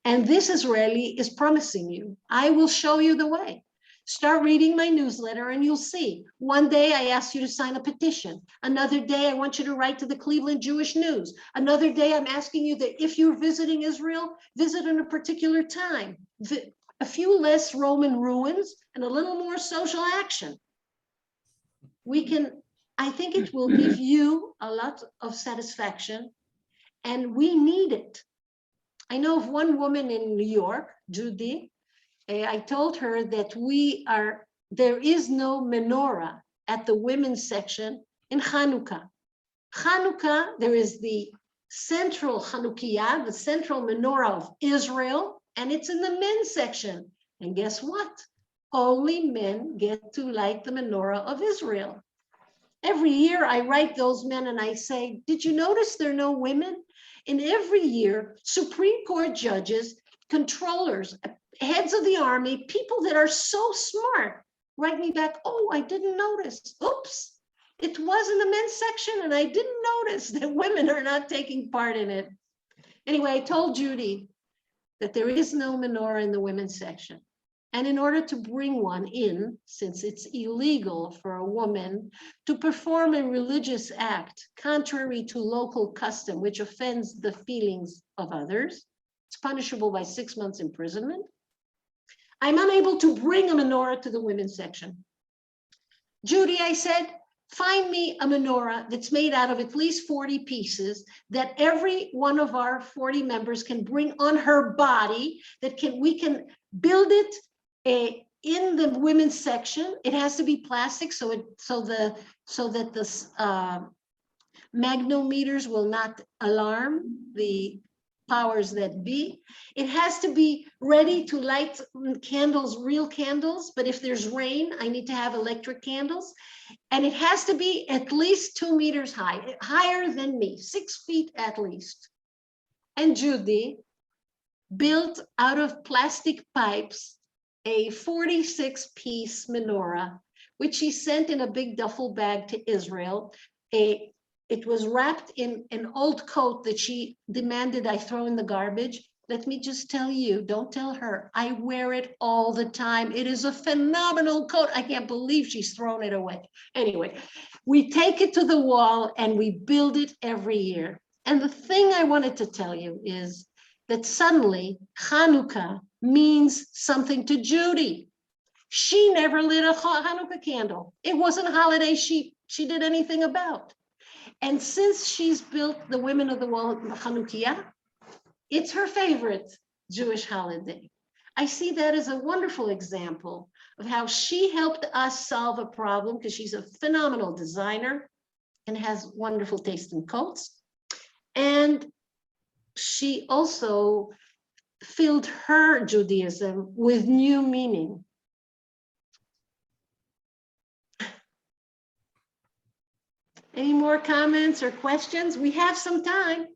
And this Israeli is promising you, I will show you the way. Start reading my newsletter and you'll see. One day I ask you to sign a petition. Another day I want you to write to the Cleveland Jewish News. Another day I'm asking you that if you're visiting Israel, visit in a particular time. A few less Roman ruins and a little more social action. I think it will give you a lot of satisfaction, and we need it. I know of one woman in New York, Judy. I told her that there is no menorah at the women's section in Hanukkah. Hanukkah, there is the central Chanukiah, the central menorah of Israel, and it's in the men's section. And guess what? Only men get to light the menorah of Israel. Every year I write those men and I say, did you notice there are no women? And every year, Supreme Court judges, controllers, heads of the army, people that are so smart, write me back, oh, I didn't notice. Oops, it was in the men's section and I didn't notice that women are not taking part in it. Anyway, I told Judy that there is no menorah in the women's section. And in order to bring one in, since it's illegal for a woman to perform a religious act contrary to local custom, which offends the feelings of others, it's punishable by 6 months imprisonment. I'm unable to bring a menorah to the women's section. Judy, I said, find me a menorah that's made out of at least 40 pieces that every one of our 40 members can bring on her body, we can build it in the women's section. It has to be plastic so that the magnometers will not alarm the powers that be. It has to be ready to light candles, real candles, but if there's rain, I need to have electric candles. And it has to be at least 2 meters high, higher than me, 6 feet at least. And Judy built out of plastic pipes a 46-piece menorah, which she sent in a big duffel bag to Israel. It was wrapped in an old coat that she demanded I throw in the garbage. Let me just tell you, don't tell her, I wear it all the time. It is a phenomenal coat. I can't believe she's thrown it away. Anyway, we take it to the wall and we build it every year. And the thing I wanted to tell you is that suddenly Hanukkah means something to Judy. She never lit a Hanukkah candle. It wasn't a holiday she did anything about. And since she's built the Women of the Wall Chanukiah, it's her favorite Jewish holiday. I see that as a wonderful example of how she helped us solve a problem, because she's a phenomenal designer and has wonderful taste in coats. And she also filled her Judaism with new meaning. Any more comments or questions? We have some time.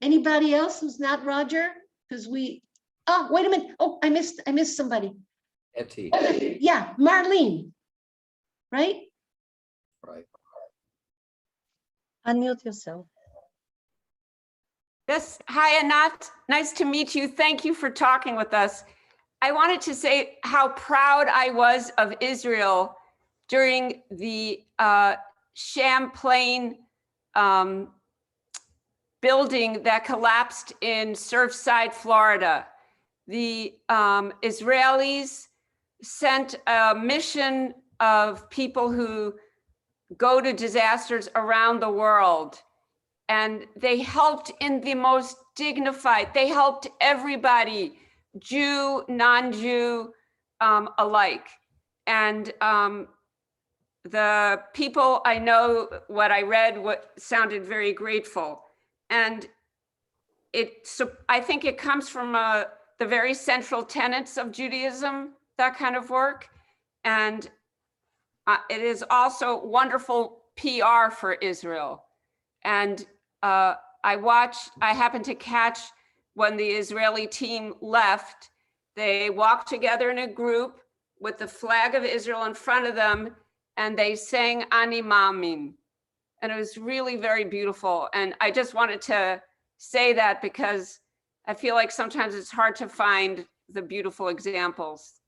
Anybody else who's not Roger? Because oh, wait a minute. Oh, I missed somebody. Etty, Yeah, Marlene. Right? right. Unmute yourself. Yes, hi Anat, nice to meet you. Thank you for talking with us. I wanted to say how proud I was of Israel during the Champlain building that collapsed in Surfside, Florida. The Israelis sent a mission of people who go to disasters around the world. And they helped in the most dignified, they helped everybody, Jew, non-Jew alike. And the people I know, what I read, what sounded very grateful. And I think it comes from the very central tenets of Judaism, that kind of work. And it is also wonderful PR for Israel. And I happened to catch when the Israeli team left, they walked together in a group with the flag of Israel in front of them, and they sang Ani Maamin. And it was really very beautiful. And I just wanted to say that because I feel like sometimes it's hard to find the beautiful examples,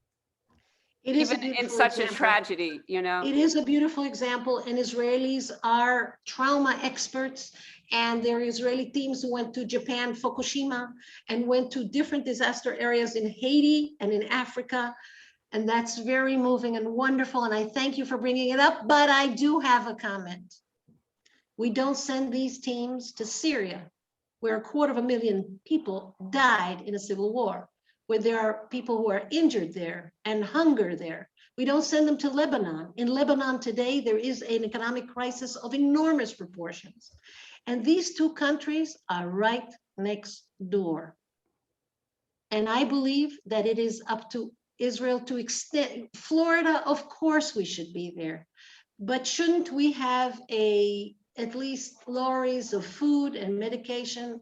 It is even in such a tragedy, you know? It is a beautiful example, and Israelis are trauma experts, and there are Israeli teams who went to Japan, Fukushima, and went to different disaster areas in Haiti and in Africa. And that's very moving and wonderful, and I thank you for bringing it up, but I do have a comment. We don't send these teams to Syria, where 250,000 people died in a civil war, where there are people who are injured there and hunger there. We don't send them to Lebanon. In Lebanon today, there is an economic crisis of enormous proportions. And these two countries are right next door. And I believe that it is up to Israel to extend. Florida, of course we should be there, but shouldn't we have at least lorries of food and medication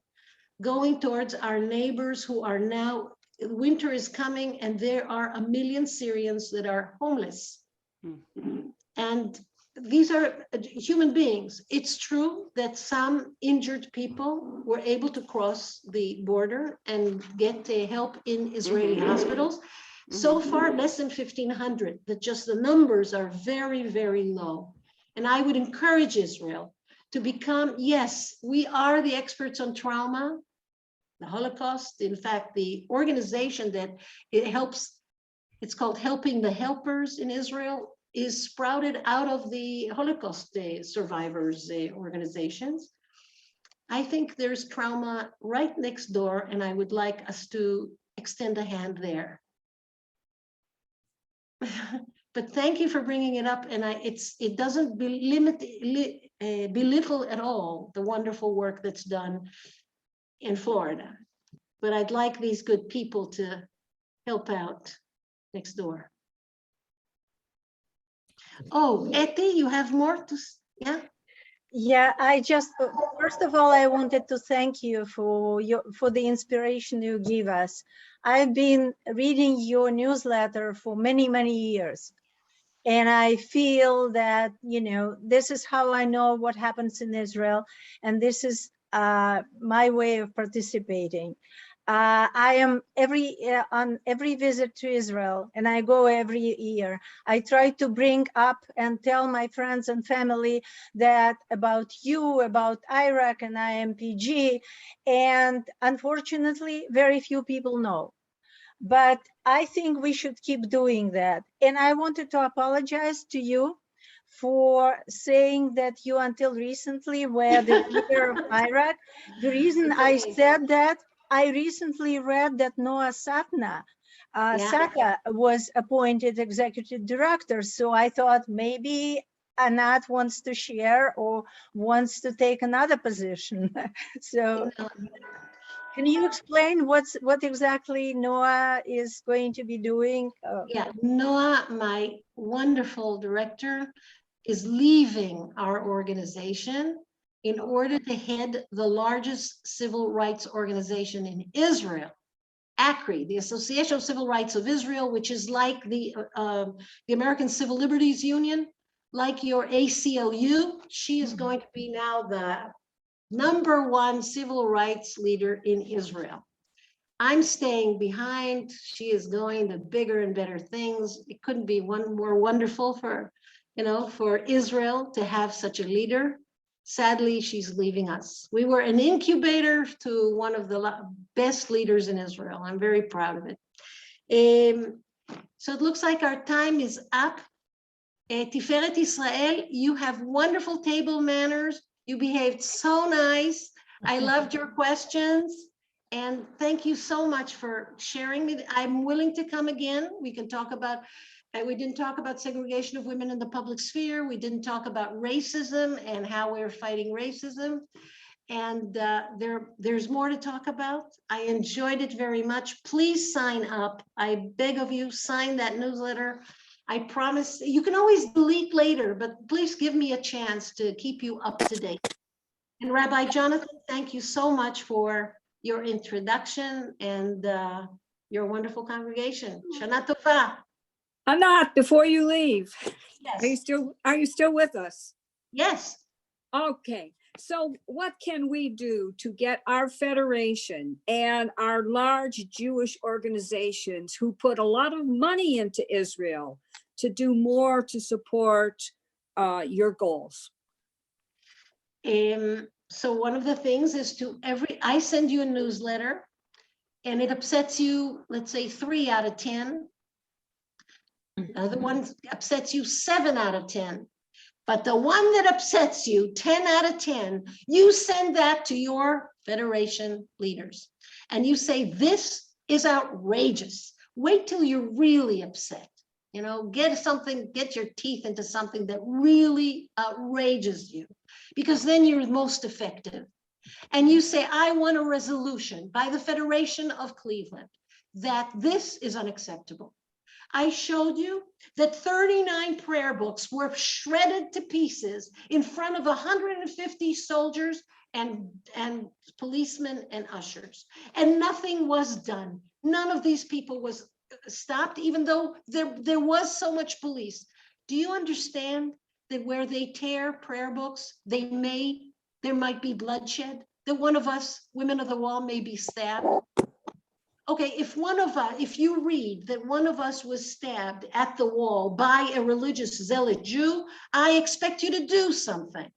going towards our neighbors who are now, winter is coming and there are 1 million Syrians that are homeless. And these are human beings. It's true that some injured people were able to cross the border and get help in Israeli hospitals. So far, less than 1,500, that just the numbers are very, very low. And I would encourage Israel to become, yes, we are the experts on trauma, the Holocaust. In fact, the organization that it helps, it's called Helping the Helpers in Israel, is sprouted out of the Holocaust survivors organizations. I think there's trauma right next door, and I would like us to extend a hand there. But thank you for bringing it up, and it doesn't belittle at all the wonderful work that's done in Florida. But I'd like these good people to help out next door. Oh, Etty, you have more to, yeah? Yeah, I just, first of all, I wanted to thank you for the inspiration you give us. I've been reading your newsletter for many, many years. And I feel that, you know, this is how I know what happens in Israel. And this is my way of participating. I am on every visit to Israel, and I go every year. I try to bring up and tell my friends and family that about you, about Iraq and IMPG, and unfortunately, very few people know. But I think we should keep doing that. And I wanted to apologize to you for saying that you until recently were the leader of Iraq. The reason I said that, I recently read that Noah Satna, Saka was appointed executive director. So I thought maybe Anat wants to share or wants to take another position. So can you explain what exactly Noah is going to be doing? Yeah, Noah, my wonderful director, is leaving our organization in order to head the largest civil rights organization in Israel, ACRI, the Association of Civil Rights of Israel, which is like the American Civil Liberties Union, like your ACLU. She is going to be now the #1 civil rights leader in Israel. I'm staying behind. She is going to bigger and better things. It couldn't be one more wonderful for, for Israel to have such a leader. Sadly, she's leaving us. We were an incubator to one of the best leaders in Israel. I'm very proud of it. So it looks like our time is up. Tiferet Israel, you have wonderful table manners. You behaved so nice. I loved your questions. And thank you so much for sharing me. I'm willing to come again. We can talk about, we didn't talk about segregation of women in the public sphere. We didn't talk about racism and how we're fighting racism. And there's more to talk about. I enjoyed it very much. Please sign up. I beg of you, sign that newsletter. I promise, you can always delete later, but please give me a chance to keep you up to date. And Rabbi Jonathan, thank you so much for your introduction and your wonderful congregation. Shana Tova. Anat, before you leave, Yes. are you still with us? Yes. Okay, so what can we do to get our federation and our large Jewish organizations who put a lot of money into Israel to do more to support your goals? So one of the things is I send you a newsletter and it upsets you, let's say 3 out of 10. The one upsets you 7 out of 10. But the one that upsets you 10 out of 10, you send that to your federation leaders. And you say, this is outrageous. Wait till you're really upset. Get your teeth into something that really outrages you, because then you're most effective. And you say, I want a resolution by the Federation of Cleveland that this is unacceptable. I showed you that 39 prayer books were shredded to pieces in front of 150 soldiers and policemen and ushers, and nothing was done. None of these people was stopped, even though there was so much police. Do you understand that where they tear prayer books, there might be bloodshed, that one of us, women of the wall, may be stabbed? Okay, if you read that one of us was stabbed at the wall by a religious zealot Jew, I expect you to do something.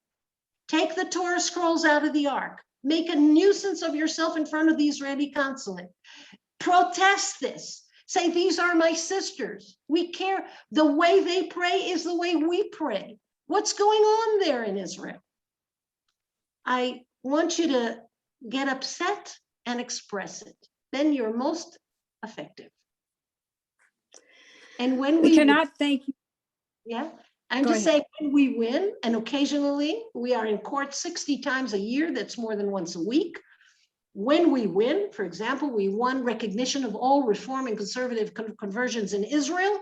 Take the Torah scrolls out of the ark. Make a nuisance of yourself in front of the Israeli consulate. Protest this. Say, these are my sisters. We care. The way they pray is the way we pray. What's going on there in Israel? I want you to get upset and express it. Then you're most effective. And when We cannot thank you. yeah, I'm Go just ahead. saying, when we win, and occasionally we are in court 60 times a year, that's more than once a week. When we win, for example, we won recognition of all reform and conservative conversions in Israel,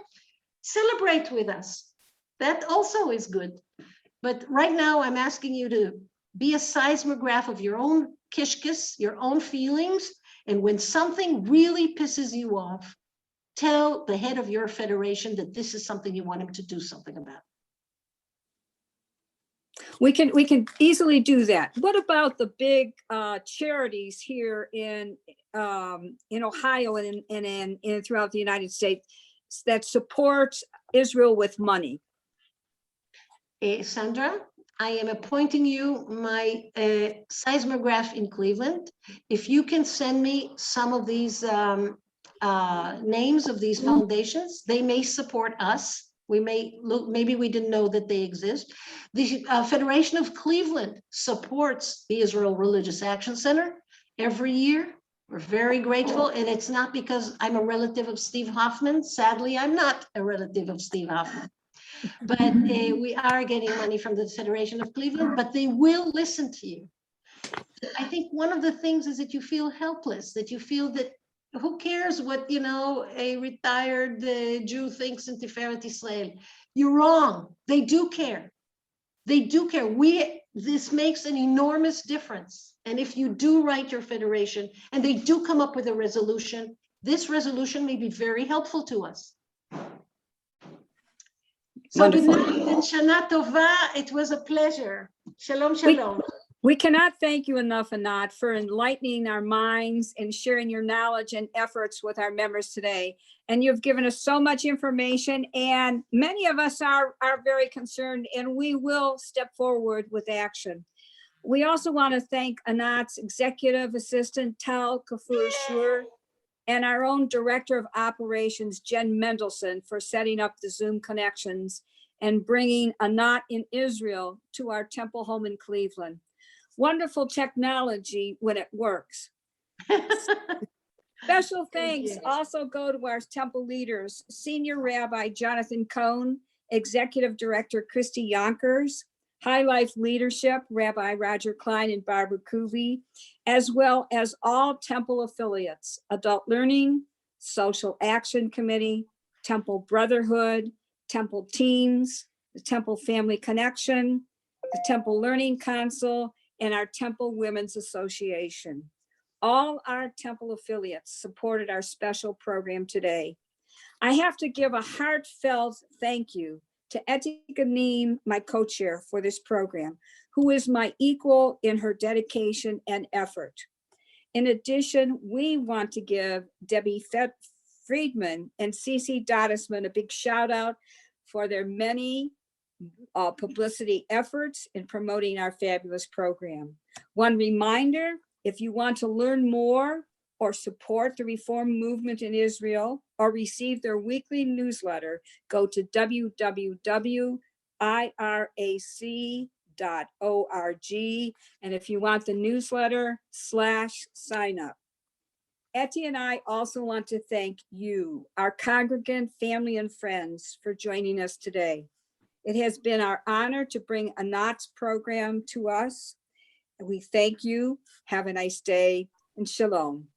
celebrate with us. That also is good. But right now I'm asking you to be a seismograph of your own kishkis, your own feelings. And when something really pisses you off, tell the head of your federation that this is something you want him to do something about. We can easily do that. What about the big charities here in Ohio and in throughout the United States that support Israel with money? Sandra, I am appointing you my seismograph in Cleveland. If you can send me some of these names of these foundations, they may support us. We may look, maybe we didn't know that they exist. The Federation of Cleveland supports the Israel Religious Action Center every year. We're very grateful. And it's not because I'm a relative of Steve Hoffman. Sadly, I'm not a relative of Steve Hoffman. But we are getting money from the Federation of Cleveland, but they will listen to you. I think one of the things is that you feel helpless, that you feel that who cares what, a retired Jew thinks in Tiferet Israel. You're wrong. They do care. They do care. This makes an enormous difference. And if you do write your federation and they do come up with a resolution, this resolution may be very helpful to us. So good Wonderful. night and Shana Tova. It was a pleasure. Shalom, shalom. We cannot thank you enough, Anat, for enlightening our minds and sharing your knowledge and efforts with our members today. And you've given us so much information, and many of us are very concerned, and we will step forward with action. We also want to thank Anat's executive assistant, Tal Kafur-Shur, and our own director of operations, Jen Mendelson, for setting up the Zoom connections and bringing Anat in Israel to our temple home in Cleveland. Wonderful technology when it works. Special thanks also go to our temple leaders, Senior Rabbi Jonathan Cohn, Executive Director Christy Yonkers, High Life Leadership, Rabbi Roger Klein and Barbara Cuvey, as well as all temple affiliates, Adult Learning, Social Action Committee, Temple Brotherhood, Temple Teens, the Temple Family Connection, the Temple Learning Council, and our Temple Women's Association. All our temple affiliates supported our special program today. I have to give a heartfelt thank you to Eti Ganim, my co-chair for this program, who is my equal in her dedication and effort. In addition, we want to give Debbie Friedman and Cece Dottisman a big shout out for their many publicity efforts in promoting our fabulous program. One reminder, if you want to learn more or support the reform movement in Israel or receive their weekly newsletter, go to www.irac.org. And if you want the newsletter, /sign up. Etty and I also want to thank you, our congregant, family, and friends for joining us today. It has been our honor to bring Anat's program to us. We thank you. Have a nice day and shalom.